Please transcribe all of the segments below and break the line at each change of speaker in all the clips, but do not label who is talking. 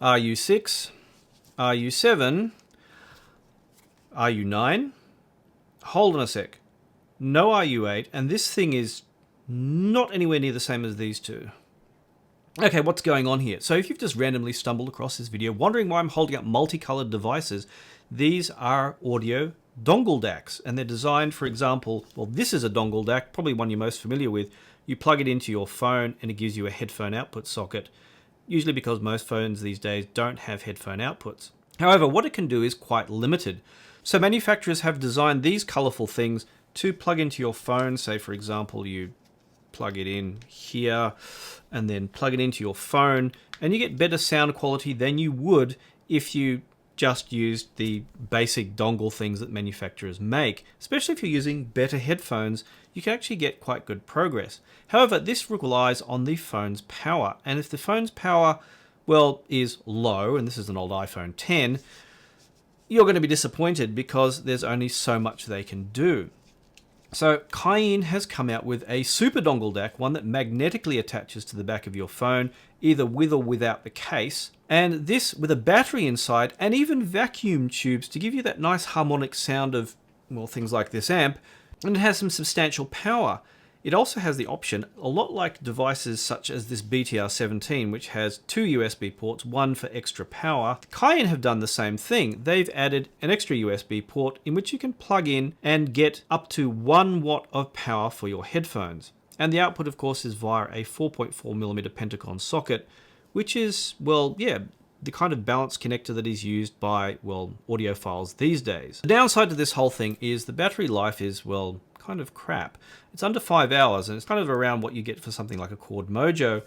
RU6, RU7, RU9. Hold on a sec. No RU8, and this thing is not anywhere near the same as these two. Okay, what's going on here? So if you've just randomly stumbled across this video, wondering why I'm holding up multicolored devices, these are audio dongle DACs, and they're designed, for example, well, this is a dongle DAC, probably one you're most familiar with. You plug it into your phone and it gives you a headphone output socket, usually because most phones these days don't have headphone outputs. However, what it can do is quite limited. So manufacturers have designed these colorful things to plug into your phone. Say, for example, you plug it in here and then plug it into your phone, and you get better sound quality than you would if you just used the basic dongle things that manufacturers make. Especially if you're using better headphones, you can actually get quite good progress. However, this relies on the phone's power, and if the phone's power, well, is low, and this is an old iPhone 10, you're going to be disappointed because there's only so much they can do. So Cayin has come out with a super dongle DAC, one that magnetically attaches to the back of your phone, either with or without the case, and this with a battery inside and even vacuum tubes to give you that nice harmonic sound of, well, things like this amp, and it has some substantial power. It also has the option, a lot like devices such as this BTR17, which has two USB ports, one for extra power. Cayin have done the same thing. They've added an extra USB port in which you can plug in and get up to 1 watt of power for your headphones. And the output, of course, is via a 4.4mm Pentacon socket, which is, well, yeah, the kind of balanced connector that is used by, well, audiophiles these days. The downside to this whole thing is the battery life is, well, kind of crap. It's under 5 hours, and it's kind of around what you get for something like a Cord Mojo.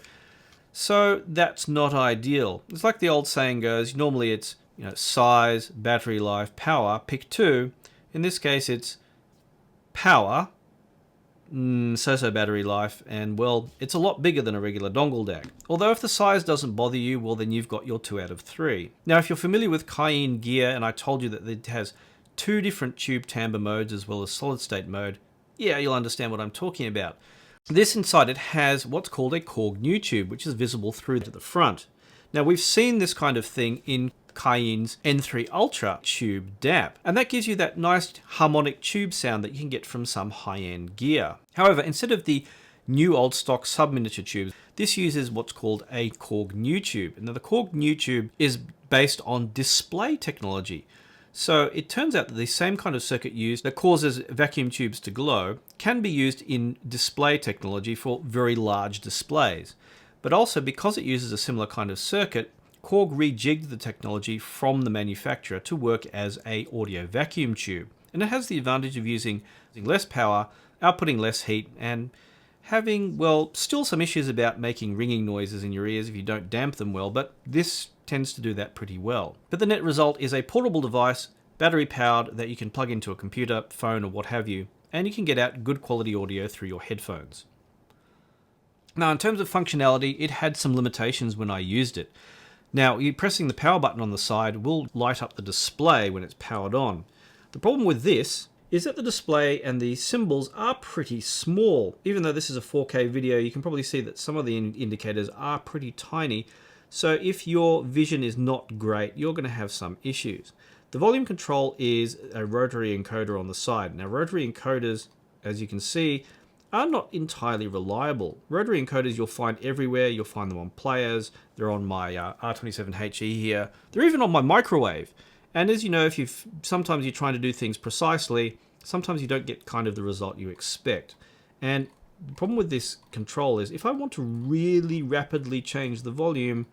So that's not ideal. It's like the old saying goes, normally it's, size, battery life, power, pick two. In this case, it's power, so-so battery life, and, well, it's a lot bigger than a regular dongle DAC. Although if the size doesn't bother you, well, then you've got your 2 out of 3. Now, if you're familiar with Cayin gear, and I told you that it has 2 different tube timbre modes as well as solid state mode, yeah, you'll understand what I'm talking about. This inside it has what's called a Korg new tube, which is visible through to the front. Now, we've seen this kind of thing in Cayin's N3 Ultra tube DAP, and that gives you that nice harmonic tube sound that you can get from some high-end gear. However, instead of the new old stock sub-miniature tubes, this uses what's called a Korg new tube. Now, the Korg new tube is based on display technology. So it turns out that the same kind of circuit used that causes vacuum tubes to glow can be used in display technology for very large displays. But also, because it uses a similar kind of circuit, Korg rejigged the technology from the manufacturer to work as a audio vacuum tube. And it has the advantage of using less power, outputting less heat, and having, well, still some issues about making ringing noises in your ears if you don't damp them well, but this tends to do that pretty well. But the net result is a portable device, battery powered, that you can plug into a computer, phone, or what have you, and you can get out good quality audio through your headphones. Now, in terms of functionality, it had some limitations when I used it. Now, you pressing the power button on the side will light up the display when it's powered on. The problem with this is that the display and the symbols are pretty small. Even though this is a 4K video, you can probably see that some of the indicators are pretty tiny. So if your vision is not great, you're going to have some issues. The volume control is a rotary encoder on the side. Now, rotary encoders, as you can see, are not entirely reliable. Rotary encoders you'll find everywhere. You'll find them on players. They're on my R27HE here. They're even on my microwave. And as you know, sometimes you're trying to do things precisely, sometimes you don't get kind of the result you expect. And the problem with this control is if I want to really rapidly change the volume,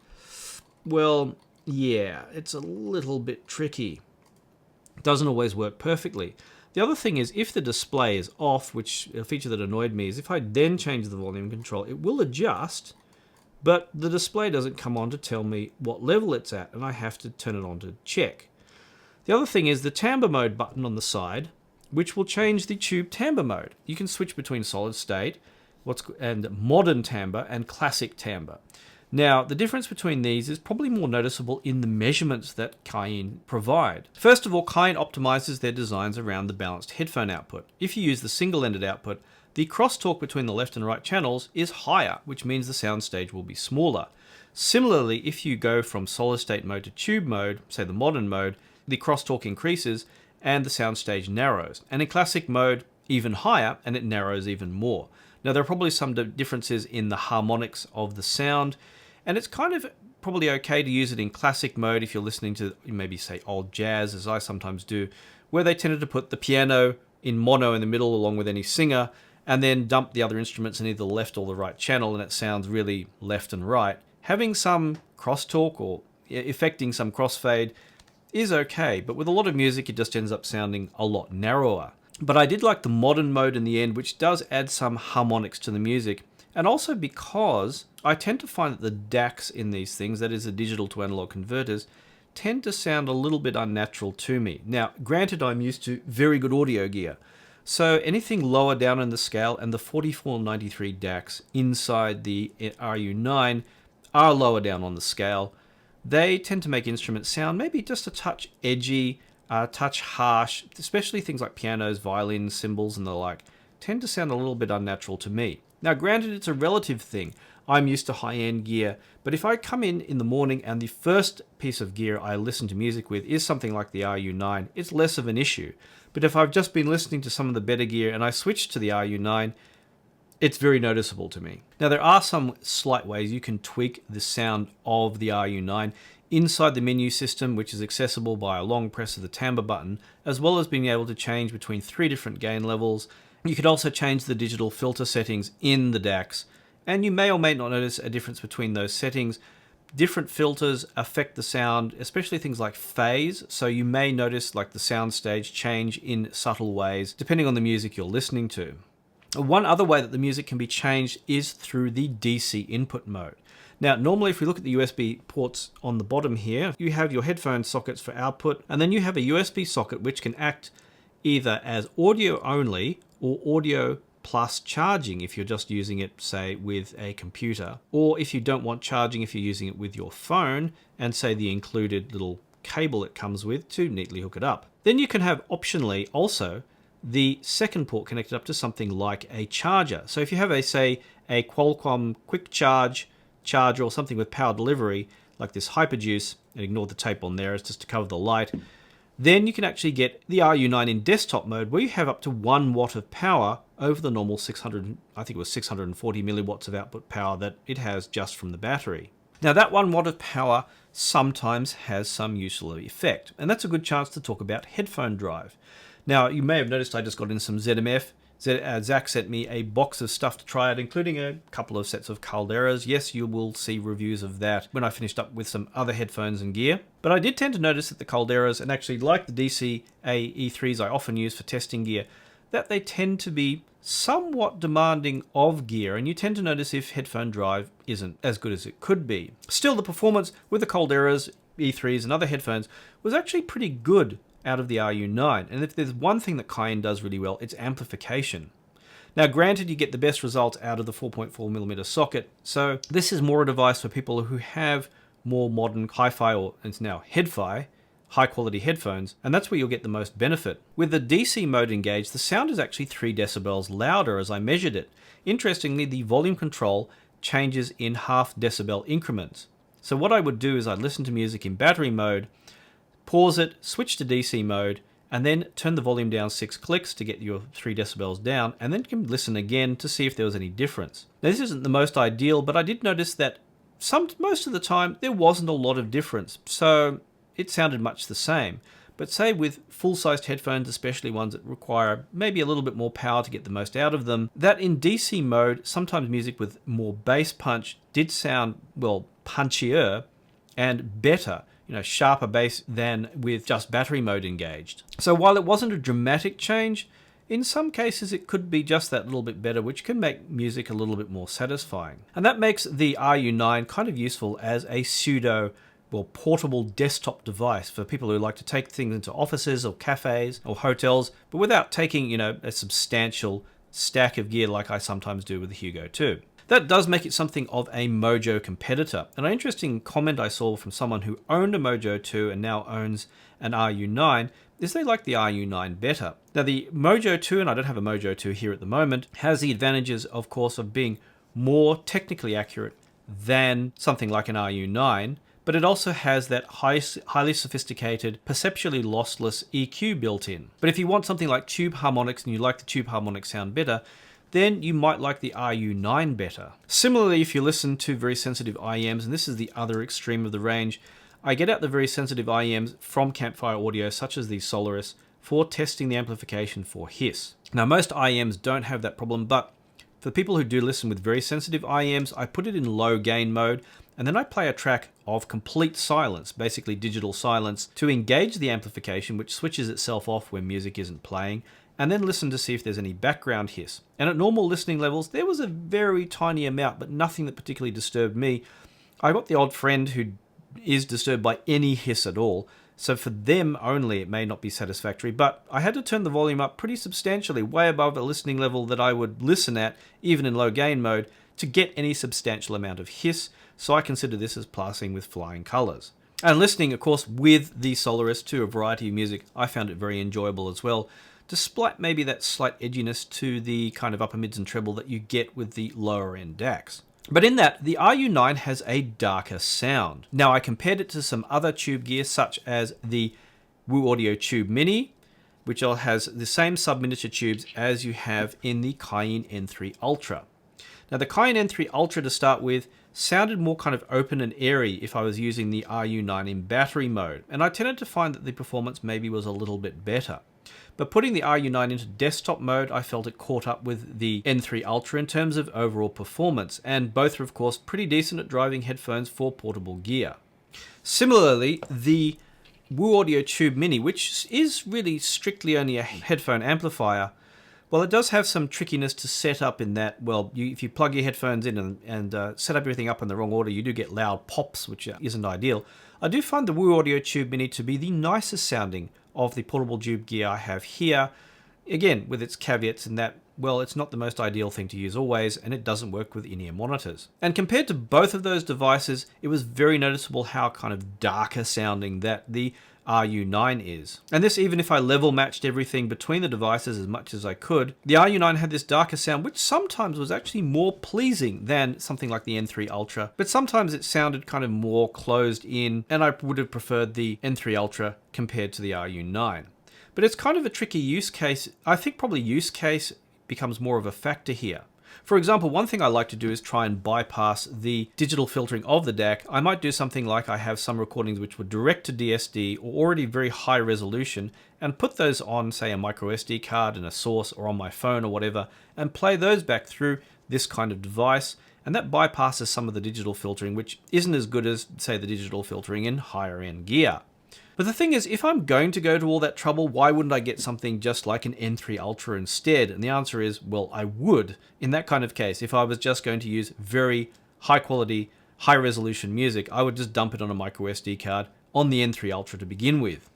well, yeah, it's a little bit tricky. It doesn't always work perfectly. The other thing is if the display is off, which a feature that annoyed me is if I then change the volume control, it will adjust, but the display doesn't come on to tell me what level it's at, and I have to turn it on to check. The other thing is the timbre mode button on the side, which will change the tube timbre mode. You can switch between solid state and modern timbre and classic timbre. Now, the difference between these is probably more noticeable in the measurements that Cayin provide. First of all, Cayin optimizes their designs around the balanced headphone output. If you use the single-ended output, the crosstalk between the left and right channels is higher, which means the soundstage will be smaller. Similarly, if you go from solid state mode to tube mode, say the modern mode, the crosstalk increases and the soundstage narrows. And in classic mode, even higher, and it narrows even more. Now, there are probably some differences in the harmonics of the sound, and it's kind of probably okay to use it in classic mode if you're listening to maybe, say, old jazz, as I sometimes do, where they tended to put the piano in mono in the middle along with any singer, and then dump the other instruments in either the left or the right channel, and it sounds really left and right. Having some crosstalk or affecting some crossfade is okay, but with a lot of music, it just ends up sounding a lot narrower. But I did like the modern mode in the end, which does add some harmonics to the music. And also because I tend to find that the DACs in these things, that is the digital to analog converters, tend to sound a little bit unnatural to me. Now, granted, I'm used to very good audio gear. So anything lower down in the scale, and the 4493 DACs inside the RU9 are lower down on the scale, they tend to make instruments sound maybe just a touch edgy, a touch harsh, especially things like pianos, violins, cymbals, and the like, tend to sound a little bit unnatural to me. Now, granted, it's a relative thing. I'm used to high-end gear, but if I come in the morning and the first piece of gear I listen to music with is something like the RU9, it's less of an issue. But if I've just been listening to some of the better gear and I switch to the RU9, it's very noticeable to me. Now, there are some slight ways you can tweak the sound of the RU9 inside the menu system, which is accessible by a long press of the timbre button, as well as being able to change between 3 different gain levels. You could also change the digital filter settings in the DACs, and you may or may not notice a difference between those settings. Different filters affect the sound, especially things like phase, so you may notice like the soundstage change in subtle ways, depending on the music you're listening to. One other way that the music can be changed is through the DC input mode. Now, normally if we look at the USB ports on the bottom here, you have your headphone sockets for output, and then you have a USB socket which can act either as audio only or audio plus charging if you're just using it, say, with a computer, or if you don't want charging if you're using it with your phone and, say, the included little cable it comes with to neatly hook it up. Then you can have optionally also the second port connected up to something like a charger. So if you have say, a Qualcomm quick charger or something with power delivery, like this Hyperjuice, and ignore the tape on there, it's just to cover the light, then you can actually get the RU9 in desktop mode where you have up to 1 watt of power over the normal 640 milliwatts of output power that it has just from the battery. Now, that 1 watt of power sometimes has some useful effect, and that's a good chance to talk about headphone drive. Now, you may have noticed I just got in some ZMF. Zach sent me a box of stuff to try out, including a couple of sets of Calderas. Yes, you will see reviews of that when I finished up with some other headphones and gear. But I did tend to notice that the Calderas, and actually like the DCA E3s I often use for testing gear, that they tend to be somewhat demanding of gear, and you tend to notice if headphone drive isn't as good as it could be. Still, the performance with the Calderas, E3s, and other headphones was actually pretty good out of the RU9, and if there's one thing that Cayin does really well, it's amplification. Now, granted, you get the best results out of the 4.4mm socket, so this is more a device for people who have more modern hi-fi, or it's now head-fi, high-quality headphones, and that's where you'll get the most benefit. With the DC mode engaged, the sound is actually 3 decibels louder as I measured it. Interestingly, the volume control changes in half decibel increments. So what I would do is I'd listen to music in battery mode, pause it, switch to DC mode, and then turn the volume down 6 clicks to get your 3 decibels down, and then you can listen again to see if there was any difference. Now, this isn't the most ideal, but I did notice that most of the time there wasn't a lot of difference, so it sounded much the same. But say with full-sized headphones, especially ones that require maybe a little bit more power to get the most out of them, that in DC mode, sometimes music with more bass punch did sound, well, punchier and better, sharper bass than with just battery mode engaged. So while it wasn't a dramatic change, in some cases it could be just that little bit better, which can make music a little bit more satisfying. And that makes the RU9 kind of useful as a portable desktop device for people who like to take things into offices or cafes or hotels, but without taking, a substantial stack of gear like I sometimes do with the Hugo 2. That does make it something of a Mojo competitor. And an interesting comment I saw from someone who owned a Mojo 2 and now owns an RU9 is they like the RU9 better. Now, the Mojo 2, and I don't have a Mojo 2 here at the moment, has the advantages, of course, of being more technically accurate than something like an RU9, but it also has that highly sophisticated, perceptually lossless EQ built in. But if you want something like tube harmonics and you like the tube harmonic sound better, then you might like the RU9 better. Similarly, if you listen to very sensitive IEMs, and this is the other extreme of the range, I get out the very sensitive IEMs from Campfire Audio, such as the Solaris, for testing the amplification for hiss. Now, most IEMs don't have that problem, but for people who do listen with very sensitive IEMs, I put it in low gain mode, and then I play a track of complete silence, basically digital silence, to engage the amplification, which switches itself off when music isn't playing, and then listen to see if there's any background hiss. And at normal listening levels, there was a very tiny amount, but nothing that particularly disturbed me. I got the odd friend who is disturbed by any hiss at all, so for them only it may not be satisfactory, but I had to turn the volume up pretty substantially, way above a listening level that I would listen at, even in low gain mode, to get any substantial amount of hiss, so I consider this as passing with flying colours. And listening, of course, with the Solaris to a variety of music, I found it very enjoyable as well, despite maybe that slight edginess to the kind of upper mids and treble that you get with the lower end DACs. But in that, the RU9 has a darker sound. Now, I compared it to some other tube gear, such as the Wu Audio Tube Mini, which has the same sub-miniature tubes as you have in the Cayin N3 Ultra. Now, the Cayin N3 Ultra, to start with, sounded more kind of open and airy if I was using the RU9 in battery mode, and I tended to find that the performance maybe was a little bit better. But putting the RU9 into desktop mode, I felt it caught up with the N3 Ultra in terms of overall performance, and both are of course pretty decent at driving headphones for portable gear. Similarly, the Wu Audio Tube Mini, which is really strictly only a headphone amplifier, well, it does have some trickiness to set up in that, well, if you plug your headphones in and set up everything up in the wrong order, you do get loud pops, which isn't ideal. I do find the Wu Audio Tube Mini to be the nicest sounding of the portable tube gear I have here. Again, with its caveats in that, well, it's not the most ideal thing to use always, and it doesn't work with in-ear monitors. And compared to both of those devices, it was very noticeable how kind of darker sounding that the RU9 is. And this, even if I level matched everything between the devices as much as I could, the RU9 had this darker sound, which sometimes was actually more pleasing than something like the N3 Ultra, but sometimes it sounded kind of more closed in, and I would have preferred the N3 Ultra compared to the RU9. But it's kind of a tricky use case. I think probably use case becomes more of a factor here. For example, one thing I like to do is try and bypass the digital filtering of the DAC. I might do something like I have some recordings which were direct to DSD or already very high resolution, and put those on, say, a micro SD card and a source, or on my phone or whatever, and play those back through this kind of device. And that bypasses some of the digital filtering, which isn't as good as, say, the digital filtering in higher end gear. But the thing is, if I'm going to go to all that trouble, why wouldn't I get something just like an N3 Ultra instead? And the answer is, well, I would in that kind of case. If I was just going to use very high quality, high resolution music, I would just dump it on a micro SD card on the N3 Ultra to begin with.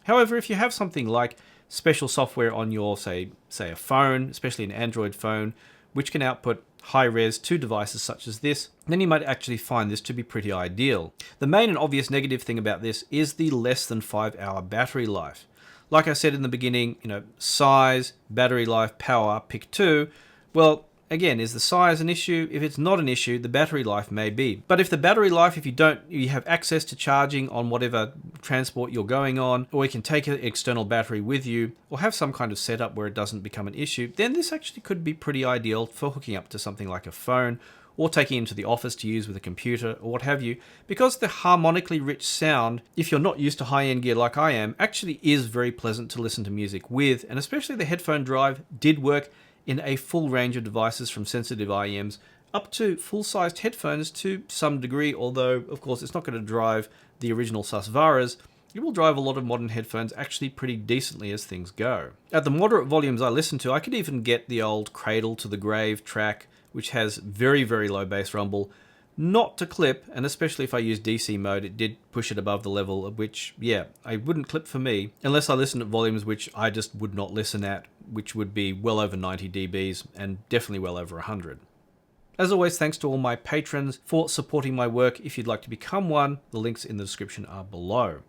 However, if you have something like special software on your, say a phone, especially an Android phone, which can output high-res to devices such as this, then you might actually find this to be pretty ideal. The main and obvious negative thing about this is the less than 5-hour battery life. Like I said in the beginning, size, battery life, power, pick two. Well, again, is the size an issue? If it's not an issue, the battery life may be. But if the battery life, if you have access to charging on whatever transport you're going on, or you can take an external battery with you, or have some kind of setup where it doesn't become an issue, then this actually could be pretty ideal for hooking up to something like a phone, or taking into the office to use with a computer, or what have you, because the harmonically rich sound, if you're not used to high-end gear like I am, actually is very pleasant to listen to music with, and especially the headphone drive did work in a full range of devices, from sensitive IEMs up to full-sized headphones to some degree, although of course it's not going to drive the original Susvaras. It will drive a lot of modern headphones actually pretty decently as things go. At the moderate volumes I listen to, I could even get the old Cradle to the Grave track, which has very, very low bass rumble, not to clip, and especially if I use DC mode, it did push it above the level at which, yeah, I wouldn't clip for me, unless I listen at volumes which I just would not listen at, which would be well over 90 dBs, and definitely well over 100. As always, thanks to all my patrons for supporting my work. If you'd like to become one, the links in the description are below.